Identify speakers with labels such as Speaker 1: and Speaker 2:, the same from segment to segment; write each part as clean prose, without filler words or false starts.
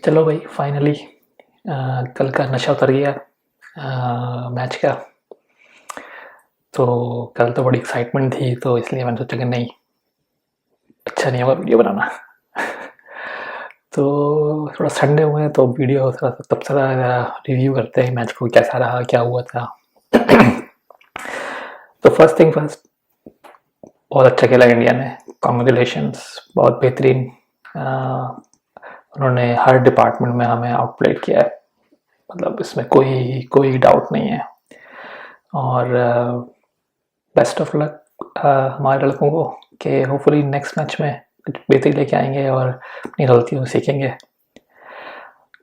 Speaker 1: चलो भाई फाइनली कल का नशा उतर गया मैच का। तो कल तो बड़ी एक्साइटमेंट थी, तो इसलिए मैंने सोचा कि नहीं, अच्छा नहीं होगा वीडियो बनाना। तो थोड़ा संडे हुए हैं तो वीडियो थोड़ा तब थोड़ा रिव्यू करते हैं मैच को, कैसा रहा, क्या हुआ था। तो फर्स्ट थिंग फर्स्ट, बहुत अच्छा खेला इंडिया ने, कॉन्ग्रेचुलेशंस, बहुत बेहतरीन। उन्होंने हर डिपार्टमेंट में हमें आउटप्लेड किया है, मतलब इसमें कोई कोई डाउट नहीं है। और बेस्ट ऑफ लक हमारे लड़कों को कि होपफुली नेक्स्ट मैच में कुछ बेहतरी लेके आएंगे और अपनी गलतियों से सीखेंगे।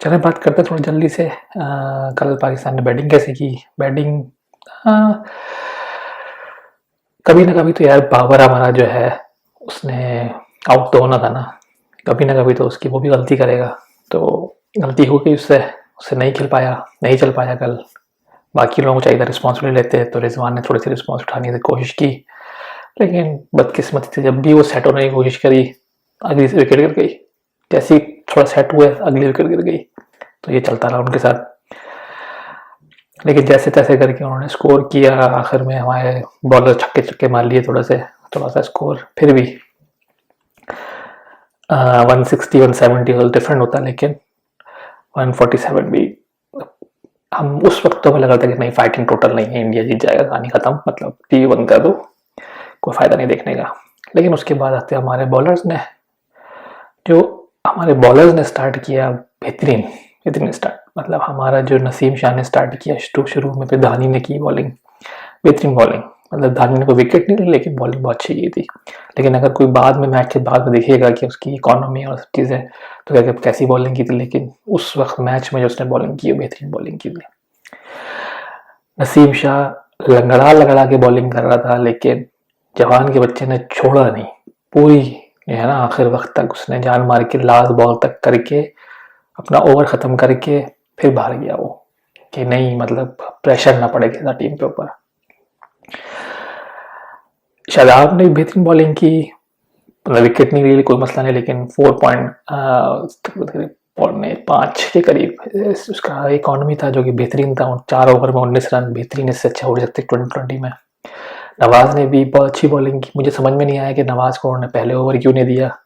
Speaker 1: चलें बात करते हैं थोड़ा जल्दी से। कल पाकिस्तान ने बैटिंग कैसे की। बैटिंग कभी ना कभी तो यार बाबर हमारा जो है उसने आउट तो होना था ना, कभी ना कभी तो उसकी वो भी गलती करेगा। तो गलती हो गई उससे, उससे नहीं खेल पाया, नहीं चल पाया कल। बाकी लोगों को चाहिए था रिस्पॉन्सिबिलिटी लेते, तो रिजवान ने थोड़ी सी रिस्पॉन्स उठाने की कोशिश की, लेकिन बदकिस्मती से जब भी वो सेट होने की कोशिश करी अगली से विकेट गिर गई। जैसे ही थोड़ा सेट हुआ अगली विकेट गिर गई। तो ये चलता रहा उनके साथ, लेकिन जैसे तैसे करके उन्होंने स्कोर किया। आखिर में हमारे बॉलर छक्के छक्के मार लिए, थोड़ा सा स्कोर फिर भी 160 170 डिफरेंट होता, लेकिन 147 भी हम उस वक्त तो हमें लगा था कि नहीं, फाइटिंग टोटल नहीं है, इंडिया जीत जाएगा, कहानी खत्म, मतलब टीवी बंद कर दो, कोई फायदा नहीं देखने का। लेकिन उसके बाद आते हमारे बॉलर्स ने, जो हमारे बॉलर्स ने स्टार्ट किया बेहतरीन बेहतरीन स्टार्ट। मतलब हमारा जो नसीम शाह ने स्टार्ट किया शुरू में, फिर धानी ने की बॉलिंग, बेहतरीन बॉलिंग। मतलब धानी ने कोई विकेट नहीं ली, लेकिन बॉलिंग बहुत अच्छी की थी। लेकिन अगर कोई बाद में मैच के बाद में देखिएगा कि उसकी इकोनॉमी और सब चीज़ें, तो क्या कैसी बॉलिंग की थी, लेकिन उस वक्त मैच में जो उसने बॉलिंग की, बेहतरीन बॉलिंग की थी। नसीम शाह लंगड़ा लंगड़ा के बॉलिंग कर रहा था, लेकिन जवान के बच्चे ने छोड़ा नहीं, पूरी जो है ना आखिर वक्त तक उसने जान मार के लास्ट बॉल तक करके अपना ओवर खत्म करके फिर बाहर गया वो, कि नहीं मतलब प्रेशर ना पड़े किसी टीम के ऊपर। शादाब ने बेहतरीन बॉलिंग की, मतलब विकेट नहीं ली, कोई मसला नहीं, लेकिन 4.5 के करीब उसका इकोनॉमी था, जो कि बेहतरीन था। 4 ओवर में 19 रन, बेहतरीन, इससे अच्छा उड़ सकते 2020 में। नवाज ने भी बहुत अच्छी बॉलिंग की। मुझे समझ में नहीं आया कि नवाज को उन्होंने पहले ओवर क्यों नहीं दिया,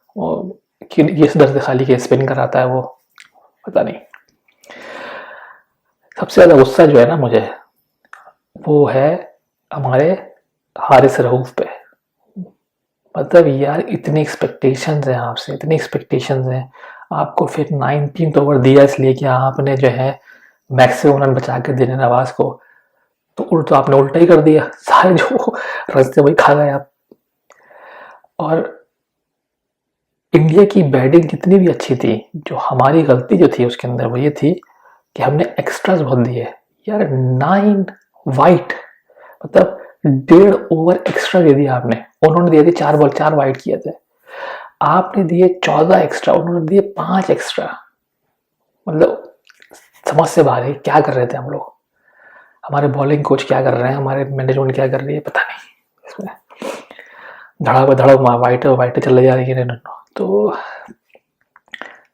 Speaker 1: इस डर से खाली के स्पिन कराता है वो, पता नहीं। सबसे ज्यादा गुस्सा जो है ना मुझे, वो है हमारे हारिस रऊफ पे। मतलब यार इतनी एक्सपेक्टेशंस हैं आपसे, इतनी एक्सपेक्टेशंस हैं आपको, फिर 19 ओवर दिया इसलिए कि आपने जो है मैक्सिमम रन बचा के देने नवाज को, तो आपने उल्टा ही कर दिया, सारे जो रन वही खा गए आप। और इंडिया की बैटिंग कितनी भी अच्छी थी, जो हमारी गलती जो थी उसके अंदर वो ये थी कि हमने एक्स्ट्रास बहुत दिए यार। 9 वाइट, मतलब 1.5 ओवर एक्स्ट्रा दे दिया आपने। उन्होंने दिए थे 4 बॉल 4 वाइट किए थे, आपने दिए 14 एक्स्ट्रा, उन्होंने दिए 5 एक्स्ट्रा। मतलब समझ से बाहर है, क्या कर रहे थे हम लोग, हमारे बॉलिंग कोच क्या कर रहे हैं, हमारे मैनेजमेंट क्या कर रही है, पता नहीं। इसमें धड़ा वाइट वाइट चले जा रही है, तो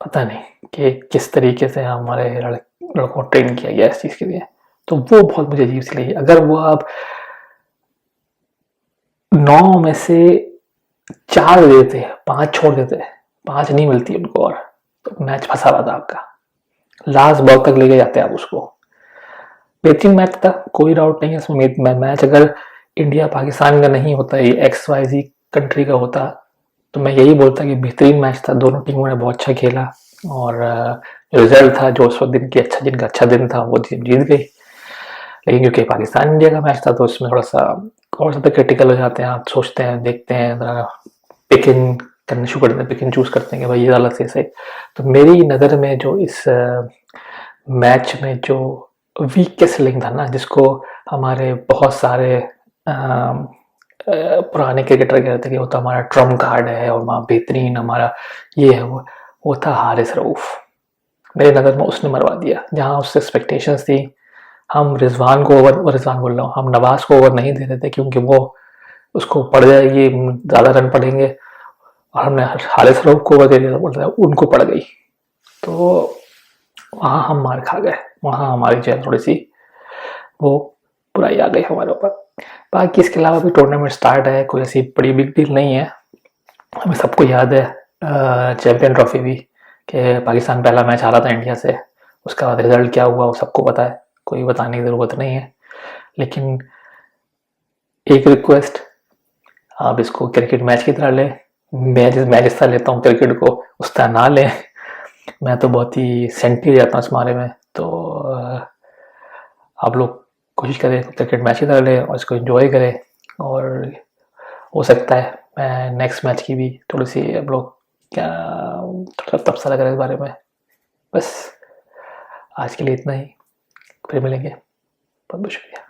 Speaker 1: पता नहीं कि किस तरीके से हमारे लड़कों को ट्रेन किया गया इस चीज़ के लिए। तो वो बहुत मुझे अजीब सी लगी। अगर वो आप 9 में से 4 देते, 5 छोड़ देते, 5 नहीं मिलती उनको, और तो मैच फंसा हुआ था आपका, लास्ट बॉल तक लेके जाते आप उसको। बेहतरीन मैच था, कोई डाउट नहीं है इसमें। मैच अगर इंडिया पाकिस्तान का नहीं होता, ये XYZ कंट्री का होता, तो मैं यही बोलता कि बेहतरीन मैच था, दोनों टीमों ने बहुत अच्छा खेला। और रिजल्ट था जो उस वक्त दिन की अच्छा, जिनका अच्छा दिन था वो टीम जीत गई। लेकिन क्योंकि पाकिस्तान इंडिया का मैच था, तो इसमें थोड़ा सा और ज़्यादा क्रिटिकल हो जाते हैं, आप सोचते हैं, देखते हैं, पिक इन करना शुरू कर देते हैं, पिक इन चूज करते हैं कि भाई ये गलत से सही। तो मेरी नज़र में जो इस मैच में जो वीकेस्ट लिंक था ना, जिसको हमारे बहुत सारे पुराने क्रिकेटर कहते कि वो तो हमारा ट्रम्प कार्ड है और वहाँ बेहतरीन हमारा ये है, वो था हारिस रऊफ। मेरी नज़र में उसने मरवा दिया। जहाँ उससे एक्सपेक्टेशंस थी, हम रिजवान को ओवर, रिजवान बोल रहा हूँ, हम नवाज को ओवर नहीं दे रहे थे, क्योंकि वो उसको पड़ जाएगी, ज़्यादा रन पड़ेंगे, और हमने हारिस रऊफ को ओवर दे दिया, बोल रहा उनको पड़ गई। तो वहाँ हम मार खा गए, वहाँ हमारी जो है थोड़ी सी वो बुराई आ गई हमारे ऊपर। बाकी इसके अलावा भी टूर्नामेंट स्टार्ट है, कोई ऐसी बड़ी बिग डील नहीं है। हमें सबको याद है चैंपियन ट्रॉफी भी, कि पाकिस्तान पहला मैच हारा था इंडिया से, उसका बाद रिजल्ट क्या हुआ वो सबको पता है, कोई बताने की ज़रूरत नहीं है। लेकिन एक रिक्वेस्ट, आप इसको क्रिकेट मैच की तरह लें, मैं जिस तरह लेता हूँ क्रिकेट को उस तरह ना लें। मैं तो बहुत ही सेंटी रहता हूँ इस बारे में, तो आप लोग कोशिश करें क्रिकेट मैच की तरह लें और इसको एंजॉय करें। और हो सकता है मैं नेक्स्ट मैच की भी थोड़ी सी आप लोग क्या थोड़ा तबसरा करें इस बारे में। बस आज के लिए इतना ही, फिर मिलेंगे, बहुत बहुत शुक्रिया।